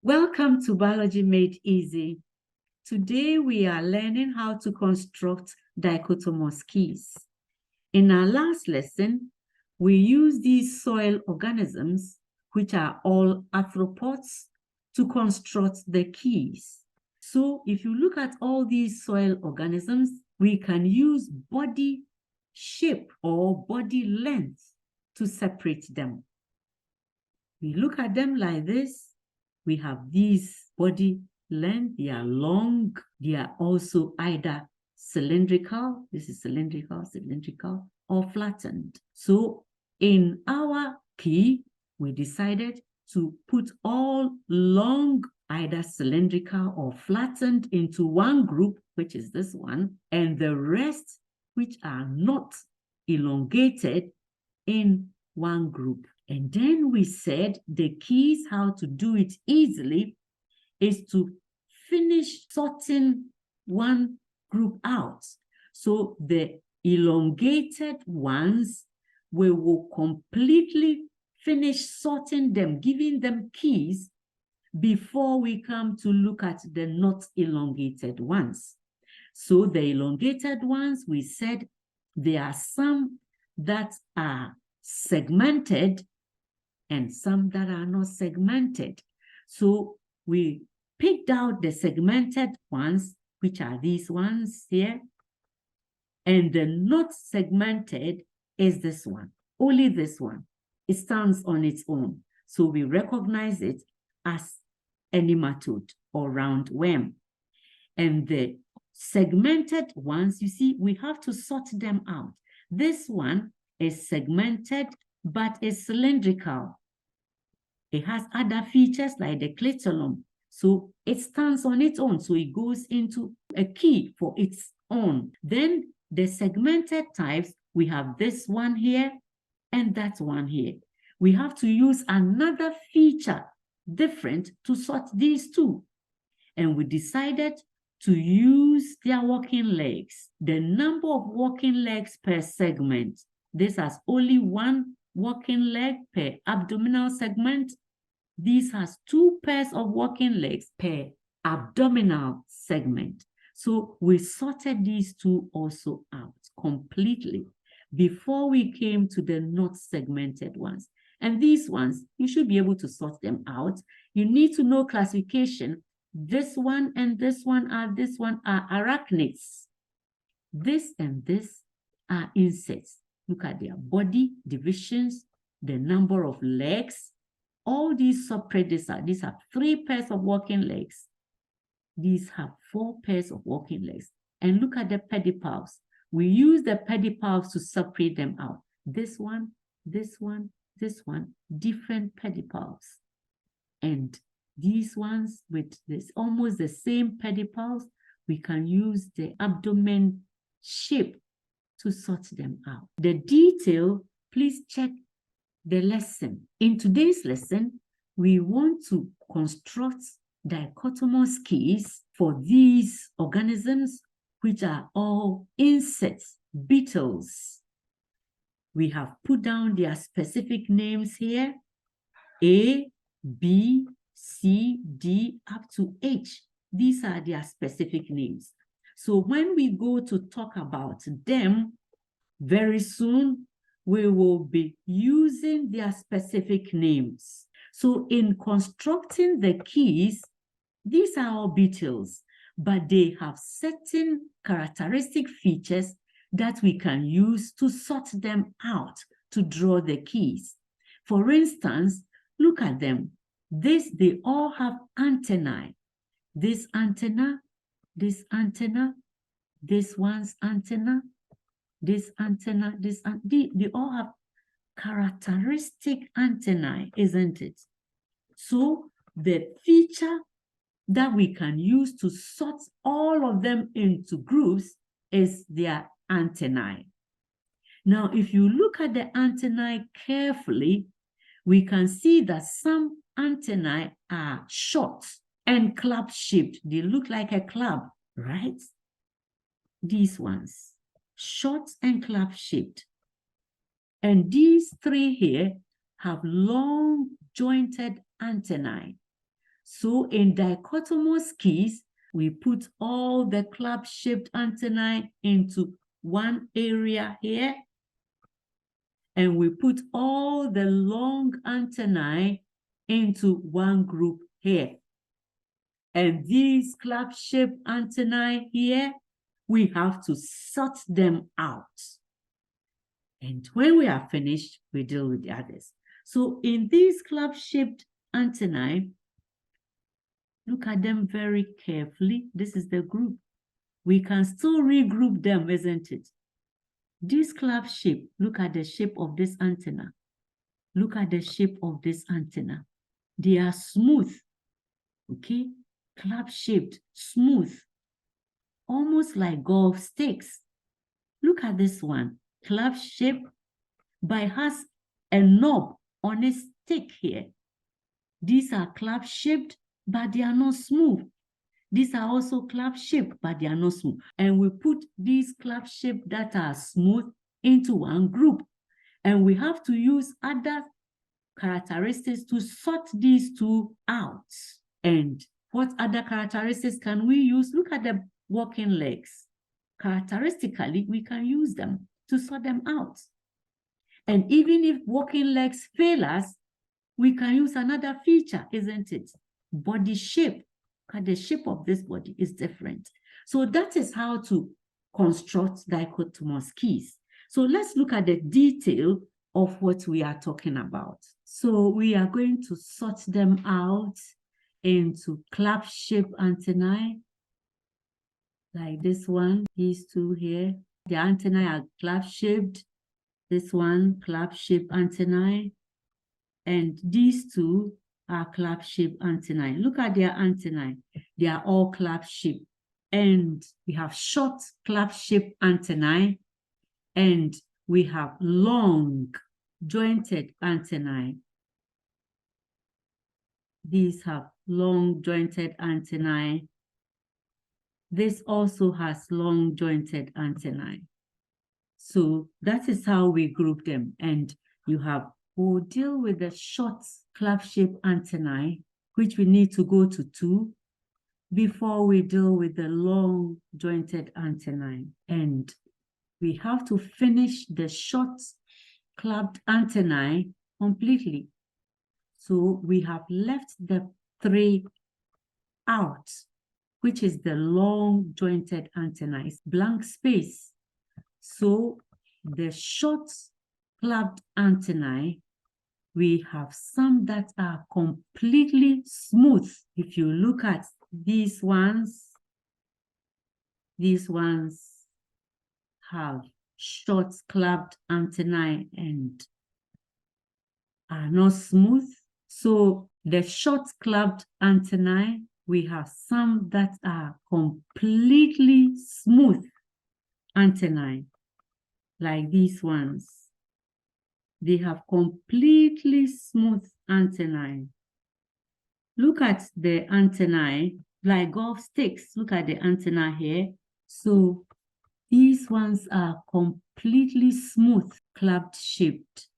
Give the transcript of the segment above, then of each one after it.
Welcome to Biology Made Easy. Today we are learning how to construct dichotomous keys. In our last lesson, we used these soil organisms, which are all arthropods, to construct the keys. So if you look at all these soil organisms, we can use body shape or body length to separate them. We look at them like this. We have these body length, they are long, they are also either cylindrical, this is cylindrical, or flattened. So in our key, we decided to put all long, either cylindrical or flattened into one group, which is this one, and the rest, which are not elongated, in one group. And then we said the keys how to do it easily is to finish sorting one group out. So the elongated ones, we will completely finish sorting them, giving them keys before we come to look at the not elongated ones. So the elongated ones, we said there are some that are segmented and some that are not segmented. So we picked out the segmented ones, which are these ones here, and the not segmented is this one, only this one. It stands on its own. So we recognize it as a nematode or roundworm. And the segmented ones, you see, we have to sort them out. This one is segmented, but is cylindrical. It has other features like the clitellum. So it stands on its own. So it goes into a key for its own. Then the segmented types, we have this one here and that one here. We have to use another feature different to sort these two. And we decided to use their walking legs. The number of walking legs per segment. This has only one walking leg per abdominal segment. This has 2 pairs of walking legs per abdominal segment. So we sorted these two also out completely before we came to the not segmented ones. And these ones, you should be able to sort them out. You need to know classification. This one and this one are arachnids. This and this are insects. Look at their body divisions, the number of legs. All these subpredators, these have 3 pairs of walking legs. These have 4 pairs of walking legs. And look at the pedipalps. We use the pedipalps to separate them out. This one, this one, this one, different pedipalps. And these ones with this almost the same pedipalps, we can use the abdomen shape to sort them out. The detail, please check the lesson. In today's lesson, we want to construct dichotomous keys for these organisms, which are all insects, beetles. We have put down their specific names here, A, B, C, D, up to H. These are their specific names. So when we go to talk about them, very soon, we will be using their specific names. So in constructing the keys, these are all beetles, but they have certain characteristic features that we can use to sort them out, to draw the keys. For instance, look at them. They all have antennae. This antenna, this antenna, this one's antenna, this antenna, they all have characteristic antennae, isn't it? So the feature that we can use to sort all of them into groups is their antennae. Now, if you look at the antennae carefully, we can see that some antennae are short and club-shaped. They look like a club, right? These ones, short and club-shaped. And these 3 here have long jointed antennae. So in dichotomous keys, we put all the club-shaped antennae into one area here, and we put all the long antennae into one group here. And these club-shaped antennae here, we have to sort them out. And when we are finished, we deal with the others. So in these club-shaped antennae, look at them very carefully. This is the group. We can still regroup them, isn't it? This club shape, look at the shape of this antenna. Look at the shape of this antenna. They are smooth, okay? Club-shaped, smooth, almost like golf sticks. Look at this one, club-shaped, but has a knob on a stick here. These are club-shaped, but they are not smooth. These are also club-shaped, but they are not smooth. And we put these club-shaped that are smooth into one group. And we have to use other characteristics to sort these two out. And what other characteristics can we use? Look at the walking legs. Characteristically, we can use them to sort them out. And even if walking legs fail us, we can use another feature, isn't it? Body shape. The shape of this body is different. So that is how to construct dichotomous keys. So let's look at the detail of what we are talking about. So we are going to sort them out into club-shaped antennae, like this one, these two here. The antennae are club-shaped. This one, club-shaped antennae. And these two are club-shaped antennae. Look at their antennae. They are all club-shaped. And we have short club-shaped antennae, and we have long jointed antennae. These have long jointed antennae. This also has long jointed antennae. So that is how we group them. And you have, we'll deal with the short club-shaped antennae, which we need to go to 2 before we deal with the long jointed antennae. And we have to finish the short clubbed antennae completely. So we have left the 3 out, which is the long jointed antennae, blank space. So the short clubbed antennae, we have some that are completely smooth. If you look at these ones have short clubbed antennae and are not smooth. So the short clubbed antennae, we have some that are completely smooth antennae, like these ones. They have completely smooth antennae. Look at the antennae, like golf sticks. Look at the antenna here. So these ones are completely smooth, clubbed shaped,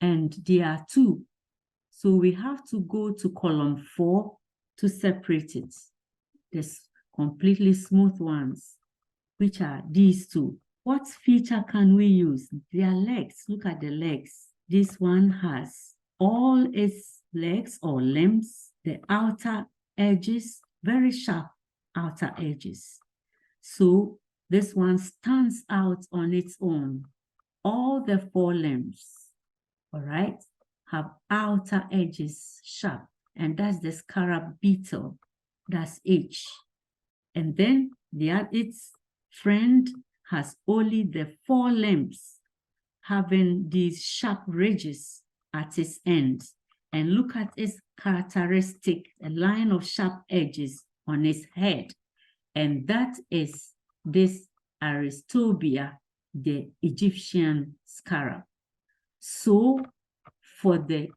and they are 2. So we have to go to column 4 to separate it. There's completely smooth ones, which are these 2. What feature can we use? Their legs. Look at the legs. This one has all its legs or limbs, the outer edges, very sharp outer edges. So this one stands out on its own. All the 4 limbs, all right, have outer edges sharp, and that's the scarab beetle. That's H. And then its friend has only the 4 limbs having these sharp ridges at its ends. And look at its characteristic, a line of sharp edges on its head. And that is this Aristobia, the Egyptian scarab. So for the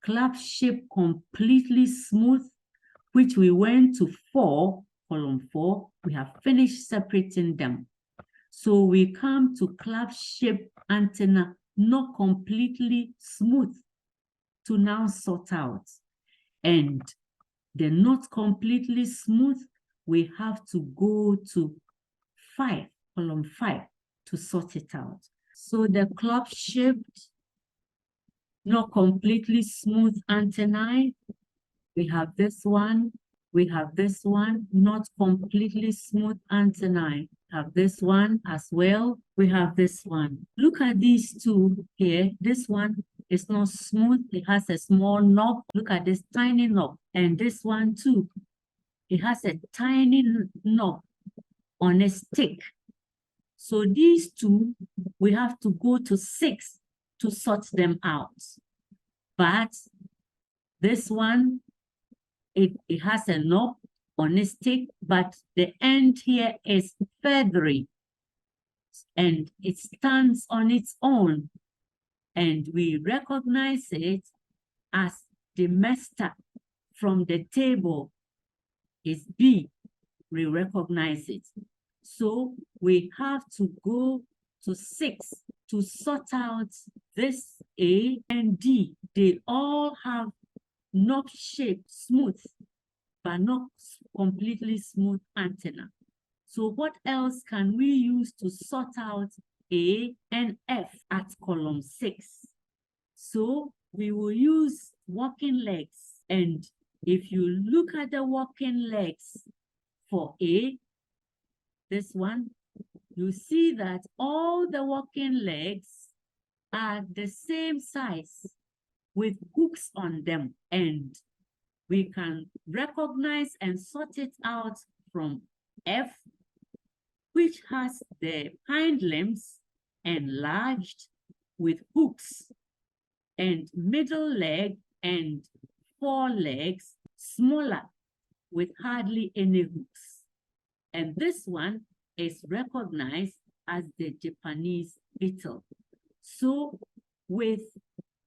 club shape completely smooth, which we went to 4, column 4, we have finished separating them. So we come to club shape antenna, not completely smooth, to now sort out. And they're not completely smooth, we have to go to 5, column 5, to sort it out. So the club-shaped, not completely smooth antennae, we have this one, we have this one, not completely smooth antennae. Have this one as well. We have this one. Look at these two here. This one is not smooth. It has a small knob. Look at this tiny knob. And this one too. It has a tiny knob on a stick. So these two, we have to go to 6 to sort them out. But this one, it has a knob on a stick, but the end here is feathery and it stands on its own. And we recognize it as the master from the table is B. We recognize it. So we have to go to 6 to sort out this A and D. They all have knob-shaped, smooth, but not completely smooth antenna. So what else can we use to sort out A and F at column 6? So we will use walking legs. And if you look at the walking legs for A, this one, you see that all the walking legs are the same size with hooks on them. And we can recognize and sort it out from F, which has the hind limbs enlarged with hooks, and middle leg and forelegs smaller with hardly any hooks. And this one is recognized as the Japanese beetle. So with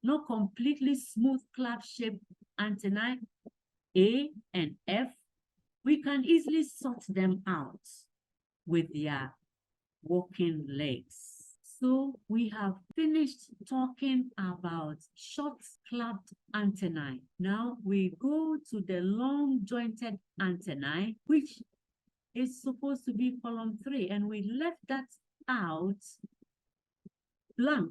not completely smooth club-shaped antennae, A and F, we can easily sort them out with their walking legs. So we have finished talking about short clapped antennae. Now we go to the long jointed antennae, which is supposed to be column 3, and we left that out blank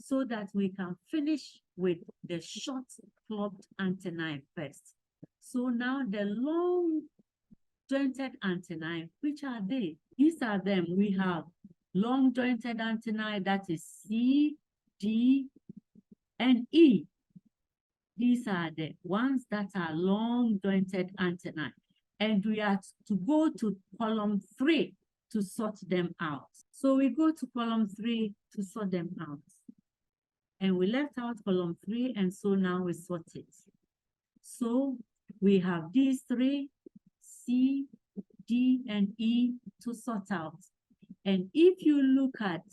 so that we can finish with the short clubbed antennae first. So now the long jointed antennae, which are they? These are them. We have long jointed antennae, that is C, D, and E. These are the ones that are long jointed antennae. And we are to go to column 3 to sort them out. So we go to column 3 to sort them out. And we left out column 3, and so now we sort it. So we have these 3, C, D, and E to sort out. And if you look at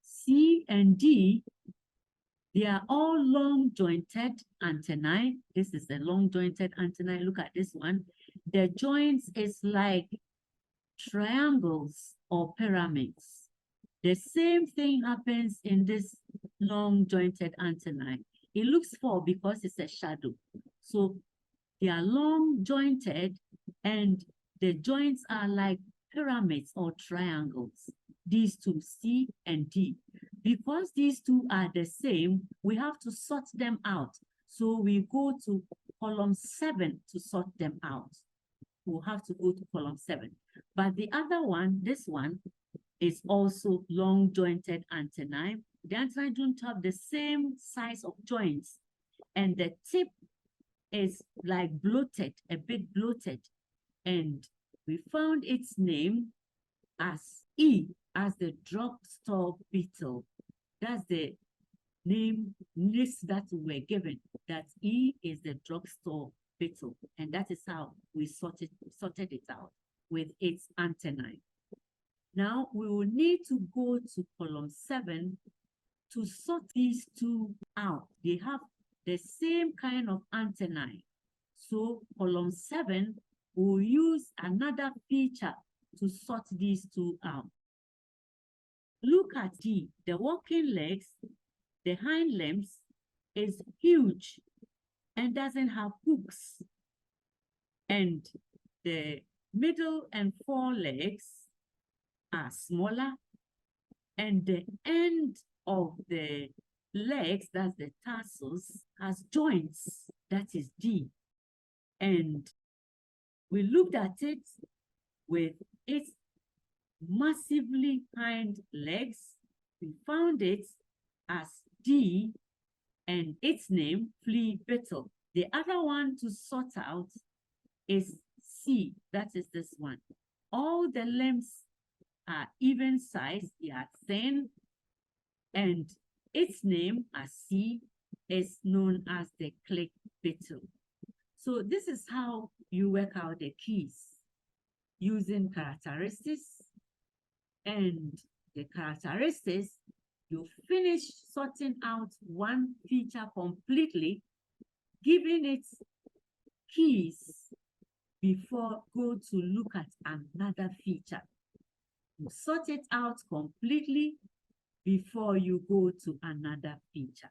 C and D, they are all long jointed antennae. This is a long jointed antennae. Look at this one. The joints is like triangles or pyramids. The same thing happens in this long jointed antennae. It looks 4 because it's a shadow. So they are long jointed and the joints are like pyramids or triangles. These two, C and D. Because these two are the same, we have to sort them out. So we go to column 7 to sort them out. We'll have to go to column 7. But the other one, this one, is also long jointed antennae. The antennae don't have the same size of joints, and the tip is like bloated, a bit bloated. And we found its name as E, as the drugstore beetle. That's the name list that we were given, that E is the drugstore beetle. And that is how we sorted it out with its antennae. Now we will need to go to column 7 to sort these two out. They have the same kind of antennae. So column 7 will use another feature to sort these two out. Look at D, the walking legs, the hind limbs is huge and doesn't have hooks. and the middle and forelegs are smaller, and the end of the legs, that's the tarsals, has joints, that is D. And we looked at it with its massively hind legs. We found it as D and its name, flea beetle. The other one to sort out is C, that is this one. All the limbs are even size, they are thin, and its name as C is known as the click beetle. So this is how you work out the keys using characteristics, and the characteristics, you finish sorting out one feature completely, giving it keys before go to look at another feature. You sort it out completely before you go to another feature.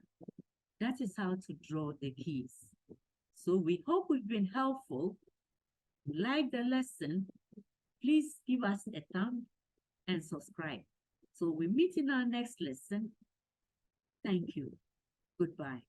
That is how to draw the keys. So we hope we've been helpful. If you like the lesson, please give us a thumb and subscribe. So we meet in our next lesson. Thank you. Goodbye.